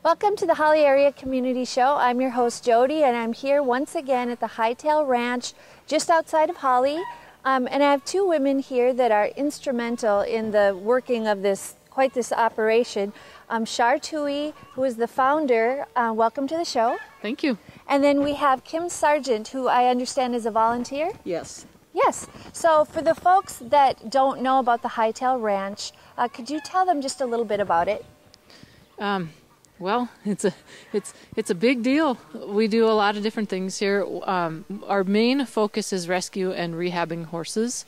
Welcome to the Hawley Area Community Show. I'm your host Jody, and I'm here once again at the Hightail Ranch just outside of Hawley. And I have two women here that are instrumental in the working of this operation. Shar Tui, who is the founder. Welcome to the show. Thank you. And then we have Kim Sargent, who I understand is a volunteer. Yes. Yes. So for the folks that don't know about the Hightail Ranch, could you tell them just a little bit about it? Well, it's a big deal. We do a lot of different things here. Our main focus is rescue and rehabbing horses,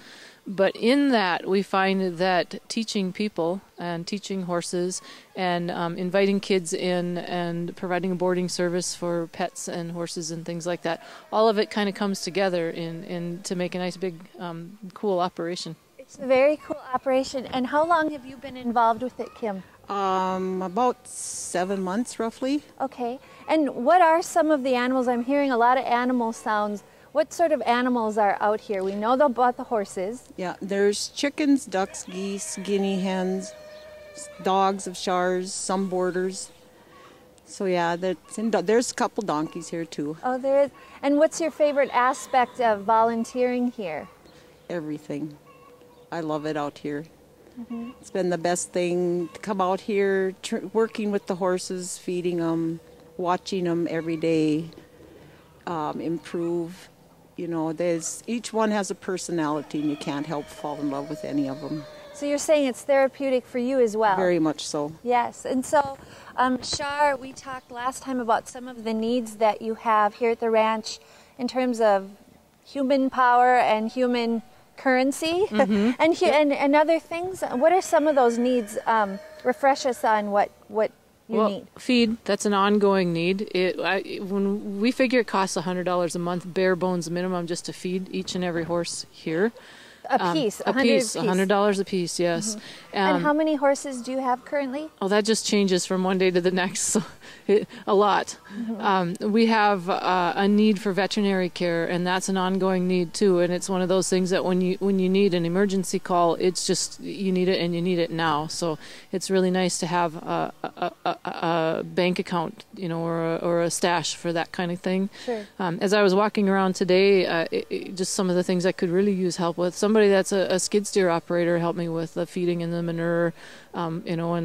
but in that we find that teaching people and teaching horses and inviting kids in and providing a boarding service for pets and horses and things like that, all of it kind of comes together in to make a nice big cool operation. It's a very cool operation. And how long have you been involved with it, Kim? About 7 months, roughly. Okay. And what are some of the animals? I'm hearing a lot of animal sounds. What sort of animals are out here? We know about the horses. Yeah, there's chickens, ducks, geese, guinea hens, dogs of Shars, some boarders. So yeah, there's a couple donkeys here too. Oh, there is. And what's your favorite aspect of volunteering here? Everything. I love it out here. Mm-hmm. It's been the best thing to come out here, working with the horses, feeding them, watching them every day improve. You know, each one has a personality, and you can't help fall in love with any of them. So you're saying it's therapeutic for you as well? Very much so. Yes. And so, Shar, we talked last time about some of the needs that you have here at the ranch in terms of human power and human currency, mm-hmm. and other things. What are some of those needs? Refresh us on what you need. Feed, that's an ongoing need. When we figure it costs $100 a month, bare bones minimum, just to feed each and every horse here. A piece, $100 a piece, yes. Mm-hmm. And how many horses do you have currently? Oh, that just changes from one day to the next, so a lot. Mm-hmm. We have a need for veterinary care, and that's an ongoing need too. And it's one of those things that when you need an emergency call, it's just you need it and you need it now. So it's really nice to have a bank account, you know, or a stash for that kind of thing. Sure. As I was walking around today, just some of the things I could really use help with. Somebody that's a skid steer operator helped me with the feeding and the manure, you know,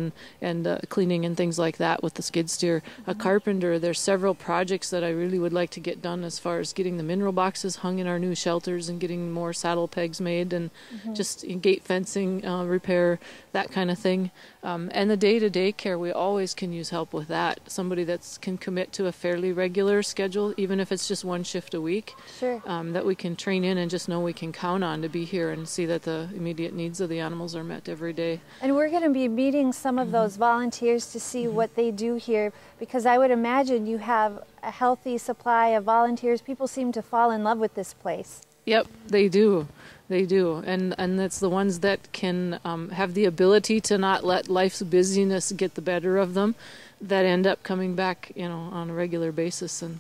and cleaning and things like that with the skid steer. Mm-hmm. A carpenter. There's several projects that I really would like to get done as far as getting the mineral boxes hung in our new shelters and getting more saddle pegs made and mm-hmm. just gate fencing repair, that kind of thing. And the day-to-day care, we always can use help with that. Somebody that can commit to a fairly regular schedule, even if it's just one shift a week. Sure. That we can train in and just know we can count on to be here and see that the immediate needs of the animals are met every day. And we're going to be meeting some of those volunteers to see mm-hmm. what they do here, because I would imagine you have a healthy supply of volunteers. People seem to fall in love with this place. Yep, they do. They do. And it's the ones that can have the ability to not let life's busyness get the better of them that end up coming back, you know, on a regular basis. And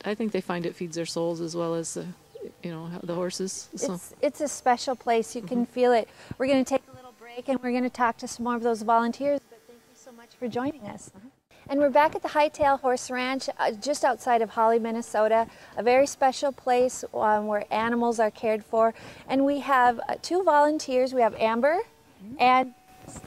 I think they find it feeds their souls as well as the horses. So. It's a special place. You can mm-hmm. feel it. We're going to take a little break and we're going to talk to some more of those volunteers. But thank you so much for joining us. Mm-hmm. And we're back at the Hightail Horse Ranch just outside of Hawley, Minnesota, a very special place where animals are cared for. And we have two volunteers. We have Amber mm-hmm. and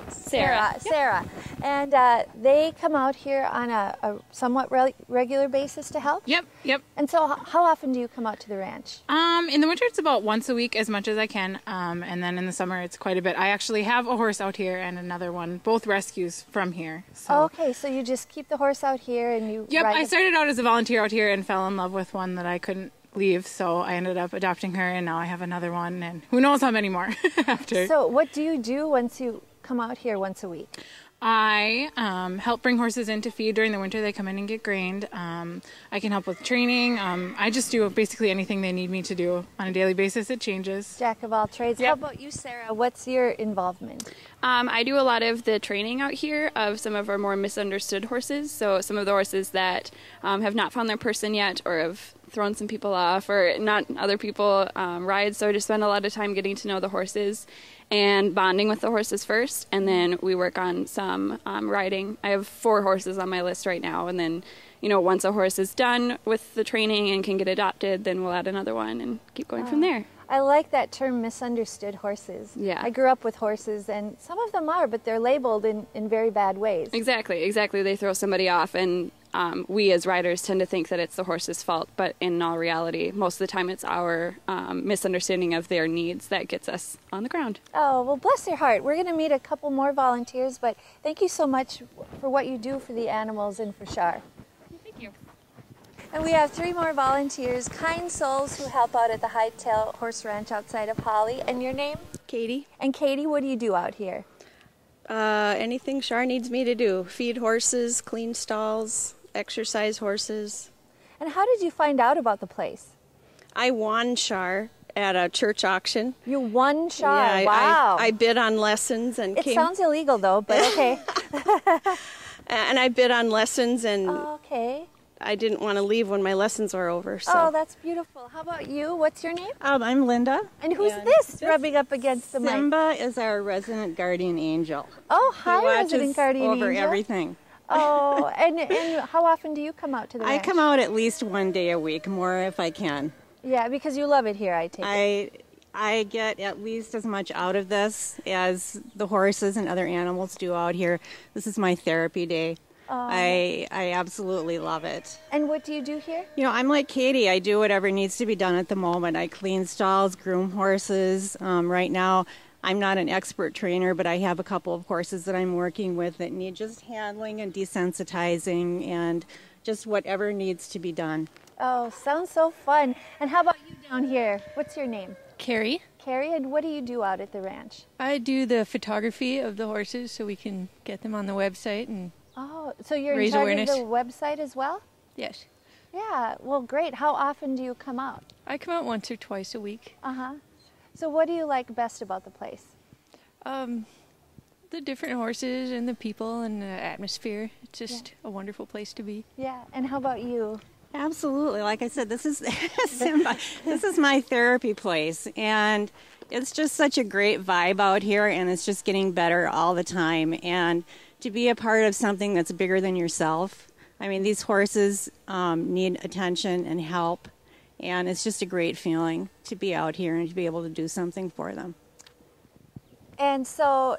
Sarah. And they come out here on a somewhat regular basis to help? Yep. And so how often do you come out to the ranch? In the winter it's about once a week, as much as I can. And then in the summer it's quite a bit. I actually have a horse out here and another one, both rescues from here. So. Okay, so you just keep the horse out here and you Yep, ride I started out as a volunteer out here and fell in love with one that I couldn't leave, so I ended up adopting her, and now I have another one, and who knows how many more after. So what do you do once you come out here once a week? I help bring horses in to feed during the winter. They come in and get grained. I can help with training. I just do basically anything they need me to do on a daily basis. It changes. Jack of all trades. Yep. How about you, Sarah? What's your involvement? I do a lot of the training out here of some of our more misunderstood horses. So some of the horses that have not found their person yet or have thrown some people off or not other people ride. So I just spend a lot of time getting to know the horses and bonding with the horses first, and then we work on some riding. I have 4 horses on my list right now, and then once a horse is done with the training and can get adopted, then we'll add another one and keep going from there. I like that term, misunderstood horses. Yeah. I grew up with horses, and some of them are, but they're labeled in very bad ways. Exactly. They throw somebody off, and we as riders tend to think that it's the horse's fault, but in all reality, most of the time it's our misunderstanding of their needs that gets us on the ground. Oh, well, bless your heart. We're going to meet a couple more volunteers, but thank you so much for what you do for the animals and for Shar. Thank you. And we have 3 more volunteers, kind souls who help out at the Hightail Horse Ranch outside of Hawley. And your name? Katie. And Katie, what do you do out here? Anything Shar needs me to do. Feed horses, clean stalls, exercise horses. And how did you find out about the place? I won Shar at a church auction. You won Shar? Yeah, wow. I bid on lessons and it sounds illegal though, but okay. And I bid on lessons, and okay. I didn't want to leave when my lessons were over. So. Oh, that's beautiful. How about you? What's your name? I'm Linda. And who's this rubbing up against the mic? Simba is our resident guardian angel. Oh, hi, He watches resident guardian over angel. everything. Oh, and how often do you come out to the ranch? I come out at least one day a week, more if I can. Yeah, because you love it here, I take it. I get at least as much out of this as the horses and other animals do out here. This is my therapy day. I absolutely love it. And what do you do here? I'm like Katie. I do whatever needs to be done at the moment. I clean stalls, groom horses. Right now, I'm not an expert trainer, but I have a couple of horses that I'm working with that need just handling and desensitizing and just whatever needs to be done. Oh, sounds so fun. And how about you down here? What's your name? Carrie. Carrie, and what do you do out at the ranch? I do the photography of the horses so we can get them on the website and Oh, so you're in raise charge awareness. of the website as well? yes. Yeah, well, great. How often do you come out? I come out once or twice a week. Uh-huh. So what do you like best about the place? The different horses and the people and the atmosphere. It's just a wonderful place to be. Yeah, and how about you? Absolutely. Like I said, this is Simba. This is my therapy place, and it's just such a great vibe out here, and it's just getting better all the time. And to be a part of something that's bigger than yourself. I mean, these horses need attention and help, and it's just a great feeling to be out here and to be able to do something for them. And so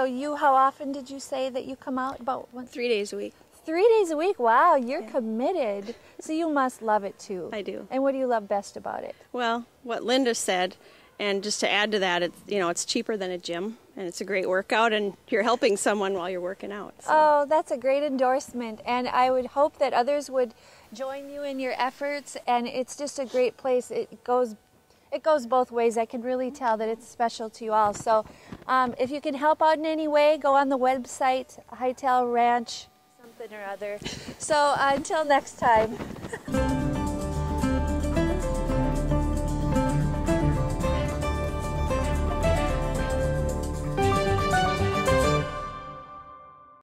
you, how often did you say that you come out? About once? 3 days a week. 3 days a week. Wow, you're committed. So you must love it too. I do. And what do you love best about it? Well, what Linda said, and just to add to that, it's cheaper than a gym, and it's a great workout, and you're helping someone while you're working out. So. Oh, that's a great endorsement, and I would hope that others would join you in your efforts, and it's just a great place. It goes both ways. I can really tell that it's special to you all. So if you can help out in any way, go on the website, Hightail Ranch, something or other. So until next time.